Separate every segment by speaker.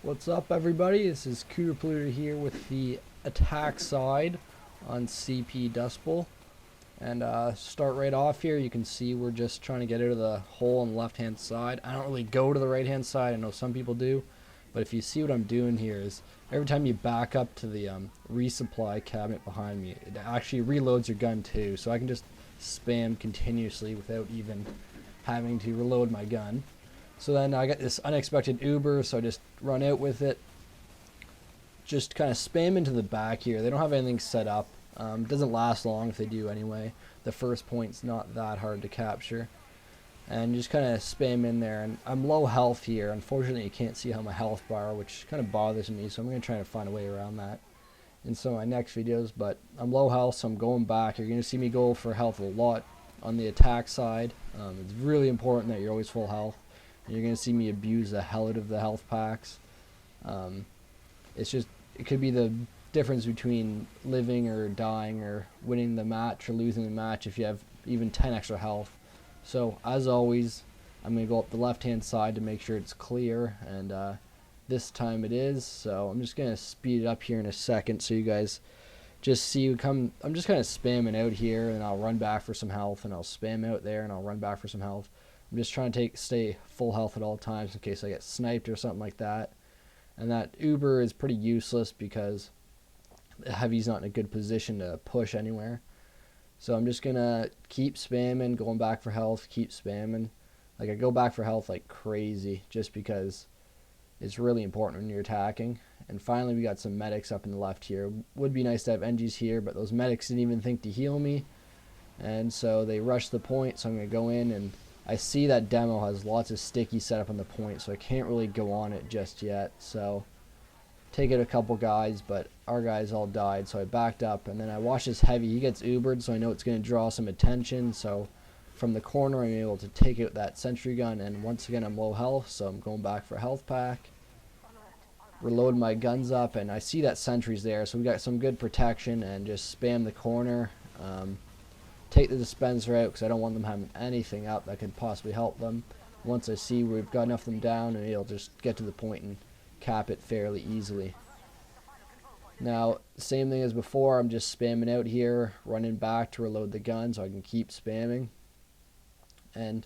Speaker 1: What's up, everybody? This is Cooter Polluter here with the attack side on CP Dustbowl. And start right off here, you can see we're just trying to get out of the hole on the left-hand side. I don't really go to the right-hand side. I know some people do. But if you see what I'm doing here is every time you back up to the resupply cabinet behind me, it actually reloads your gun too. So I can just spam continuously without even having to reload my gun. So then I got this unexpected Uber, so I just run out with it. Just kind of spam into the back here. They don't have anything set up. It doesn't last long if they do anyway. The first point's not that hard to capture. And just kind of spam in there. And I'm low health here. Unfortunately, you can't see how my health bar, which kind of bothers me. So I'm going to try to find a way around that in some of my next videos. But I'm low health, so I'm going back. You're going to see me go for health a lot on the attack side. It's really important that you're always full health. You're going to see me abuse the hell out of the health packs. It could be the difference between living or dying or winning the match or losing the match if you have even 10 extra health. So, as always, I'm going to go up the left-hand side to make sure it's clear, and this time it is. So, I'm just going to speed it up here in a second so you guys just see I'm just kind of spamming out here, and I'll run back for some health, and I'll spam out there, and I'll run back for some health. I'm just trying to stay full health at all times in case I get sniped or something like that. And that Uber is pretty useless because the heavy's not in a good position to push anywhere. So I'm just going to keep spamming, going back for health, keep spamming. Like, I go back for health like crazy just because it's really important when you're attacking. And finally we got some medics up in the left here. Would be nice to have NGs here, but those medics didn't even think to heal me. And so they rushed the point, so I'm going to go in, and I see that demo has lots of sticky set up on the point, so I can't really go on it just yet. So take it a couple guys, but our guys all died, so I backed up, and then I watched this heavy. He gets Ubered, so I know it's going to draw some attention. So from the corner, I'm able to take out that sentry gun, and once again, I'm low health, so I'm going back for a health pack. Reload my guns up, and I see that sentry's there, so we got some good protection, and just spam the corner. Take the dispenser out because I don't want them having anything up that could possibly help them. Once I see we've got enough of them down, and it'll just get to the point and cap it fairly easily. Now, same thing as before, I'm just spamming out here, running back to reload the gun so I can keep spamming. And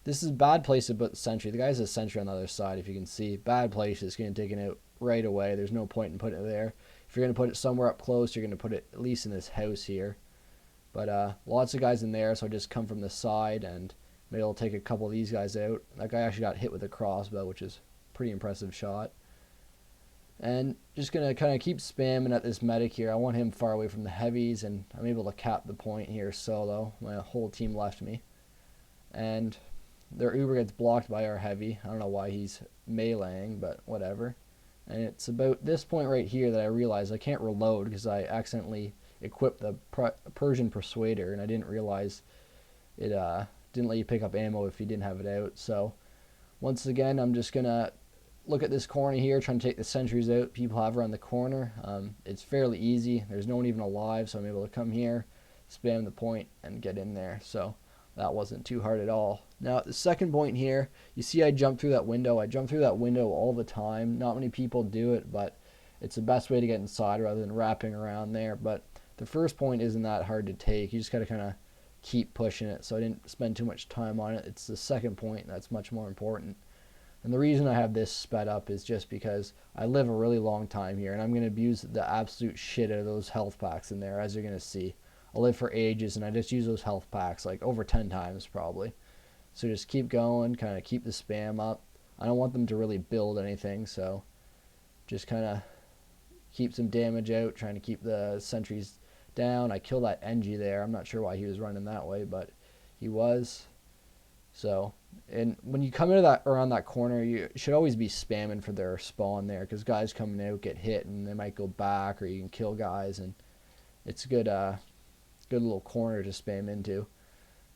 Speaker 1: this is a bad place to put the sentry. The guy has a sentry on the other side, if you can see. Bad place, it's getting taken out right away. There's no point in putting it there. If you're going to put it somewhere up close, you're going to put it at least in this house here. But lots of guys in there, so I just come from the side and maybe I'll take a couple of these guys out. That guy actually got hit with a crossbow, which is a pretty impressive shot. And just going to kind of keep spamming at this medic here. I want him far away from the heavies, and I'm able to cap the point here solo. My whole team left me. And their Uber gets blocked by our heavy. I don't know why he's meleeing, but whatever. And it's about this point right here that I realize I can't reload because I accidentally equipped the Persian Persuader, and I didn't realize it didn't let you pick up ammo if you didn't have it out. So once again, I'm just gonna look at this corner here, trying to take the sentries out people have around the corner. It's fairly easy. There's no one even alive, so I'm able to come here, spam the point, and get in there. So that wasn't too hard at all. Now at the second point here, you see I jump through that window. I jump through that window all the time. Not many people do it, but it's the best way to get inside rather than wrapping around there. But the first point isn't that hard to take. You just got to kind of keep pushing it. So I didn't spend too much time on it. It's the second point that's much more important. And the reason I have this sped up is just because I live a really long time here, and I'm going to abuse the absolute shit out of those health packs in there, as you're going to see. I live for ages, and I just use those health packs like over 10 times probably. So just keep going, kind of keep the spam up. I don't want them to really build anything, so just kind of keep some damage out, trying to keep the sentries down. I killed that NG there. I'm not sure why he was running that way, but he was. So, and when you come into that around that corner, you should always be spamming for their spawn there, because guys coming out get hit and they might go back, or you can kill guys, and it's a good little corner to spam into.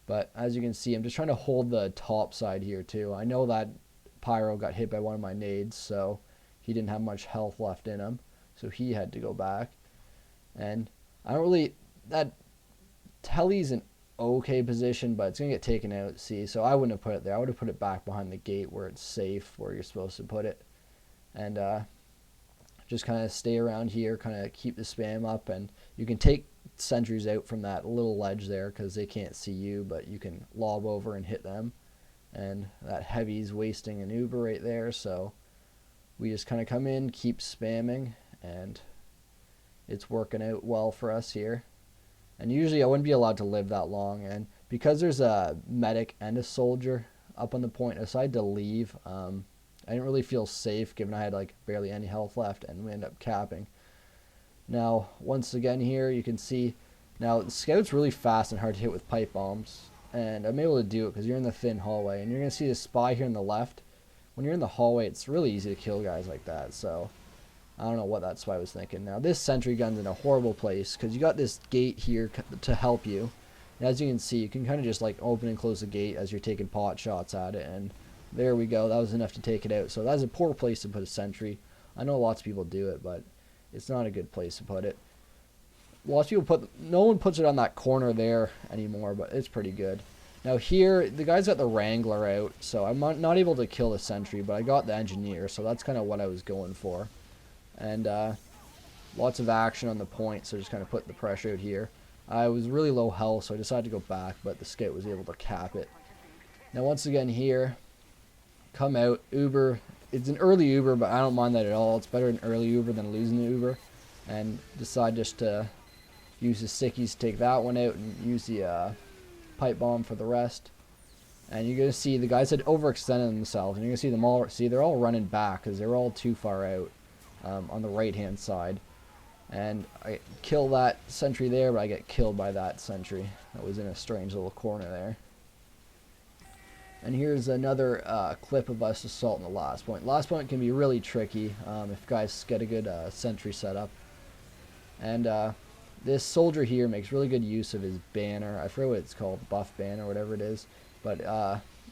Speaker 1: But as you can see, I'm just trying to hold the top side here too. I know that Pyro got hit by one of my nades, so he didn't have much health left in him, so he had to go back. And I don't really, that Telly's an okay position, but it's going to get taken out, see, so I wouldn't have put it there. I would have put it back behind the gate where it's safe, where you're supposed to put it. and just kind of stay around here, kind of keep the spam up, and you can take sentries out from that little ledge there because they can't see you, but you can lob over and hit them. And that heavy's wasting an Uber right there, so we just kind of come in, keep spamming, and it's working out well for us here. And usually I wouldn't be allowed to live that long, and because there's a medic and a soldier up on the point, I decided to leave. I didn't really feel safe given I had like barely any health left, and we ended up capping. Now once again here you can see, now the scout's really fast and hard to hit with pipe bombs, and I'm able to do it because you're in the thin hallway, and you're going to see the spy here on the left. When you're in the hallway, it's really easy to kill guys like that, so I don't know what that spy was thinking. Now this sentry gun's in a horrible place because you got this gate here to help you. And as you can see, you can kind of just like open and close the gate as you're taking pot shots at it, and there we go, that was enough to take it out. So that's a poor place to put a sentry. I know lots of people do it, but it's not a good place to put it. Lots of people no one puts it on that corner there anymore, but it's pretty good. Now here, the guy's got the Wrangler out, so I'm not able to kill the sentry, but I got the engineer, so that's kind of what I was going for. And lots of action on the point, so just kind of put the pressure out here. I was really low health, so I decided to go back, but the scout was able to cap it. Now once again here, come out, Uber. It's an early Uber, but I don't mind that at all. It's better an early Uber than losing the Uber. And decide just to use the sickies to take that one out and use the pipe bomb for the rest. And you're going to see the guys had overextended themselves, and you're going to see them all, they're all running back because they're all too far out on the right hand side. And I kill that sentry there, but I get killed by that sentry that was in a strange little corner there. And here's another clip of us assaulting the last point. Last point can be really tricky if guys get a good sentry setup. And this soldier here makes really good use of his banner. I forget what it's called, buff banner, whatever it is. But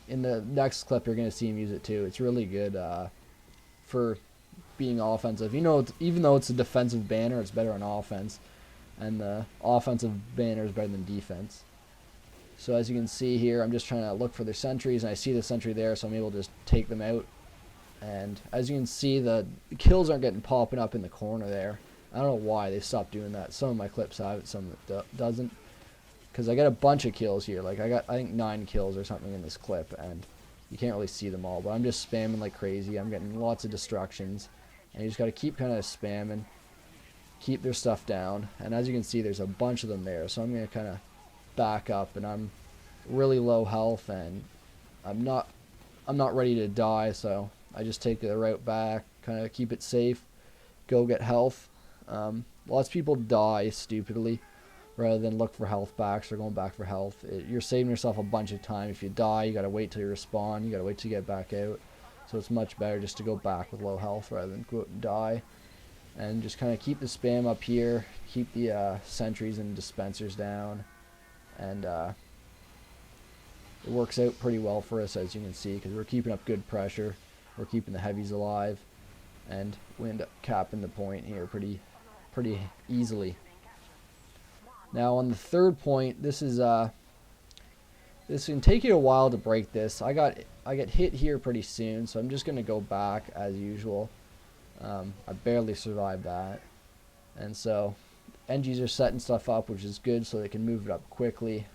Speaker 1: in the next clip, you're going to see him use it too. It's really good for being offensive. You know, even though it's a defensive banner, it's better on offense. And the offensive banner is better than defense. So as you can see here, I'm just trying to look for the sentries, and I see the sentry there, so I'm able to just take them out. And as you can see, the kills aren't getting popping up in the corner there. I don't know why they stopped doing that. Some of my clips have it, some that doesn't. Because I got a bunch of kills here. Like I got, I think 9 kills or something in this clip, and you can't really see them all. But I'm just spamming like crazy. I'm getting lots of destructions, and you just got to keep kind of spamming, keep their stuff down. And as you can see, there's a bunch of them there. So I'm gonna kind of back up, and I'm really low health, and I'm not ready to die. So I just take the route back, kind of keep it safe, go get health. Lots of people die stupidly rather than look for health backs or going back for health. You're saving yourself a bunch of time. If you die, you gotta wait till you respawn, you gotta wait till you get back out. So it's much better just to go back with low health rather than go out and die. And just kind of keep the spam up here, keep the sentries and dispensers down, and it works out pretty well for us, as you can see, because we're keeping up good pressure, we're keeping the heavies alive, and we end up capping the point here pretty easily. Now on the third point, this can take you a while to break this. I get hit here pretty soon, so I'm just gonna go back as usual. I barely survived that, and so NGs are setting stuff up, which is good, so they can move it up quickly.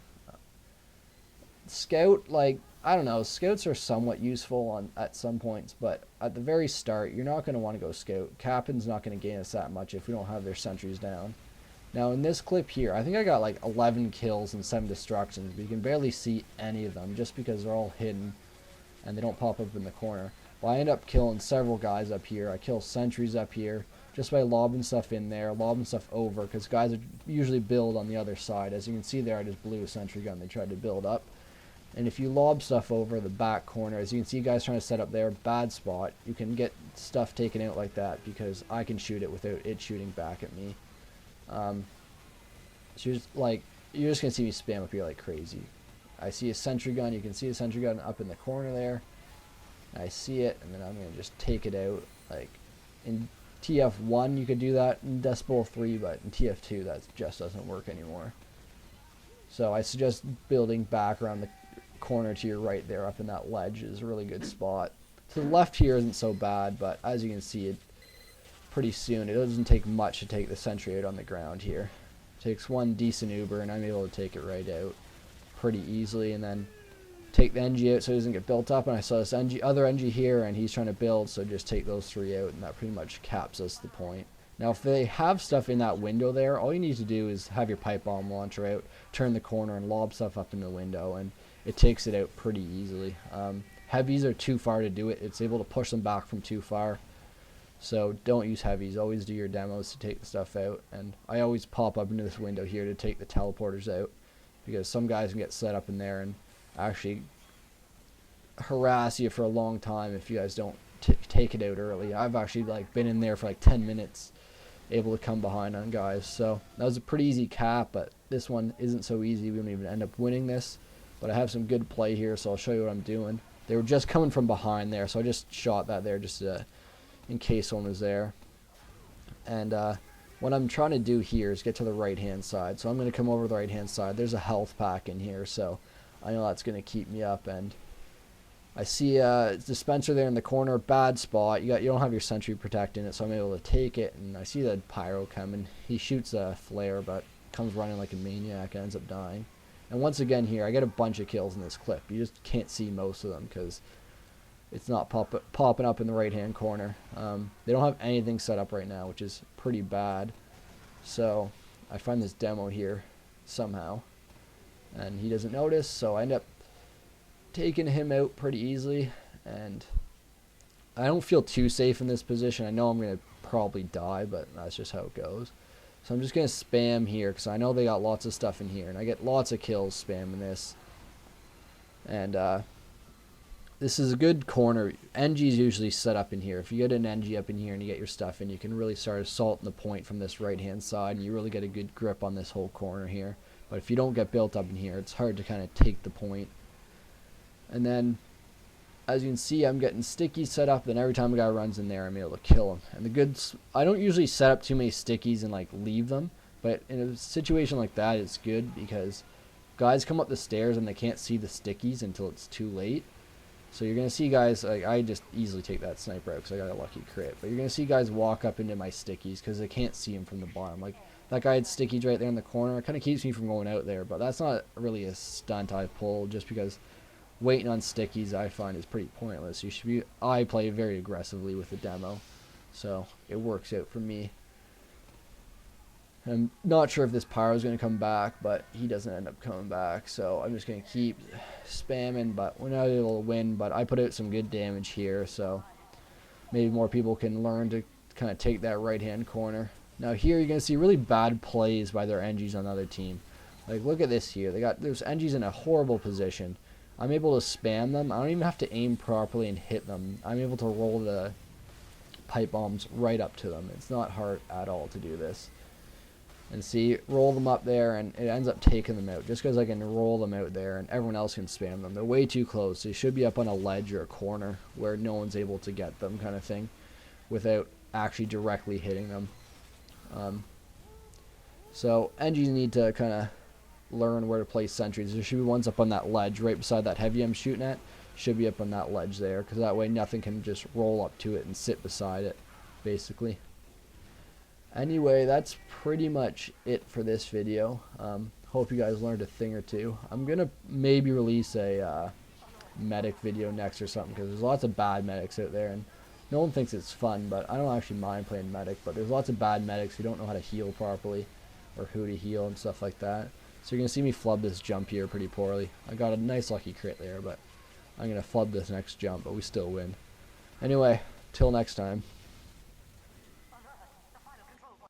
Speaker 1: Scout, like, I don't know, scouts are somewhat useful at some points, but at the very start, you're not going to want to go scout. Captain's not going to gain us that much if we don't have their sentries down. Now in this clip here, I think I got like 11 kills and 7 destructions, but you can barely see any of them just because they're all hidden and they don't pop up in the corner. Well, I end up killing several guys up here. I kill sentries up here just by lobbing stuff in there, lobbing stuff over, because guys are usually build on the other side. As you can see there, I just blew a sentry gun. They tried to build up. And if you lob stuff over the back corner, as you can see guys trying to set up there, bad spot, you can get stuff taken out like that because I can shoot it without it shooting back at me. So you're just going to see me spam up here like crazy. I see a sentry gun, you can see a sentry gun up in the corner there. I see it, and then I'm going to just take it out. Like in TF1 you could do that, in Dustbowl 3, but in TF2 that just doesn't work anymore. So I suggest building back around the corner to your right there, up in that ledge, is a really good spot. So the left here isn't so bad, but as you can see, pretty soon it doesn't take much to take the sentry out on the ground here. It takes one decent Uber, and I'm able to take it right out pretty easily, and then take the NG out so it doesn't get built up. And I saw this other NG here, and he's trying to build, so just take those 3 out, and that pretty much caps us the point. Now, if they have stuff in that window there, all you need to do is have your pipe bomb launcher out, turn the corner, and lob stuff up in the window, and it takes it out pretty easily. Heavies are too far to do it. It's able to push them back from too far. So don't use heavies. Always do your demos to take the stuff out. And I always pop up into this window here to take the teleporters out, because some guys can get set up in there and actually harass you for a long time if you guys don't take it out early. I've actually been in there for 10 minutes able to come behind on guys. So that was a pretty easy cap, but this one isn't so easy. We don't even end up winning this, but I have some good play here, so I'll show you what I'm doing. They were just coming from behind there, so I just shot that there just in case one was there. And what I'm trying to do here is get to the right hand side, so I'm going to come over the right hand side. There's a health pack in here, so I know that's going to keep me up. And I see a dispenser there in the corner, bad spot. You don't have your sentry protecting it, so I'm able to take it. And I see the pyro coming. He shoots a flare, but comes running like a maniac and ends up dying. And once again here, I get a bunch of kills in this clip. You just can't see most of them because it's not popping up in the right hand corner. They don't have anything set up right now, which is pretty bad. So I find this demo here somehow, and he doesn't notice, so I end up taking him out pretty easily. And I don't feel too safe in this position. I know I'm going to probably die, but that's just how it goes. So I'm just going to spam here because I know they got lots of stuff in here, and I get lots of kills spamming this. And this is a good corner. NG's usually set up in here. If you get an NG up in here and you get your stuff in, you can really start assaulting the point from this right hand side, and you really get a good grip on this whole corner here. But if you don't get built up in here, it's hard to kind of take the point. And then, as you can see, I'm getting stickies set up, and every time a guy runs in there, I'm able to kill him. And the goods, I don't usually set up too many stickies and leave them, but in a situation like that, it's good because guys come up the stairs and they can't see the stickies until it's too late. So you're going to see guys, I just easily take that sniper out because I got a lucky crit, but you're going to see guys walk up into my stickies because they can't see him from the bottom. That guy had stickies right there in the corner. It kind of keeps me from going out there, but that's not really a stunt I pull just because waiting on stickies I find is pretty pointless. I play very aggressively with the demo, so it works out for me. I'm not sure if this pyro is going to come back, but he doesn't end up coming back, so I'm just going to keep spamming, but we're not able to win. But I put out some good damage here, so maybe more people can learn to kind of take that right hand corner. Now here you're going to see really bad plays by their NGs on the other team. Look at this here. There's NGs in a horrible position. I'm able to spam them. I don't even have to aim properly and hit them. I'm able to roll the pipe bombs right up to them. It's not hard at all to do this. And see, roll them up there, and it ends up taking them out just because I can roll them out there and everyone else can spam them. They're way too close. They should be up on a ledge or a corner where no one's able to get them, kind of thing, without actually directly hitting them. So NGs need to kind of learn where to place sentries. There should be ones up on that ledge right beside that heavy I'm shooting at. Should be up on that ledge there, because that way nothing can just roll up to it and sit beside it, basically. Anyway, that's pretty much it for this video. Hope you guys learned a thing or two. I'm gonna maybe release a medic video next or something, because there's lots of bad medics out there, and no one thinks it's fun, but I don't actually mind playing medic. But there's lots of bad medics who don't know how to heal properly or who to heal and stuff like that. So you're going to see me flub this jump here pretty poorly. I got a nice lucky crit there, but I'm going to flub this next jump, but we still win. Anyway, till next time.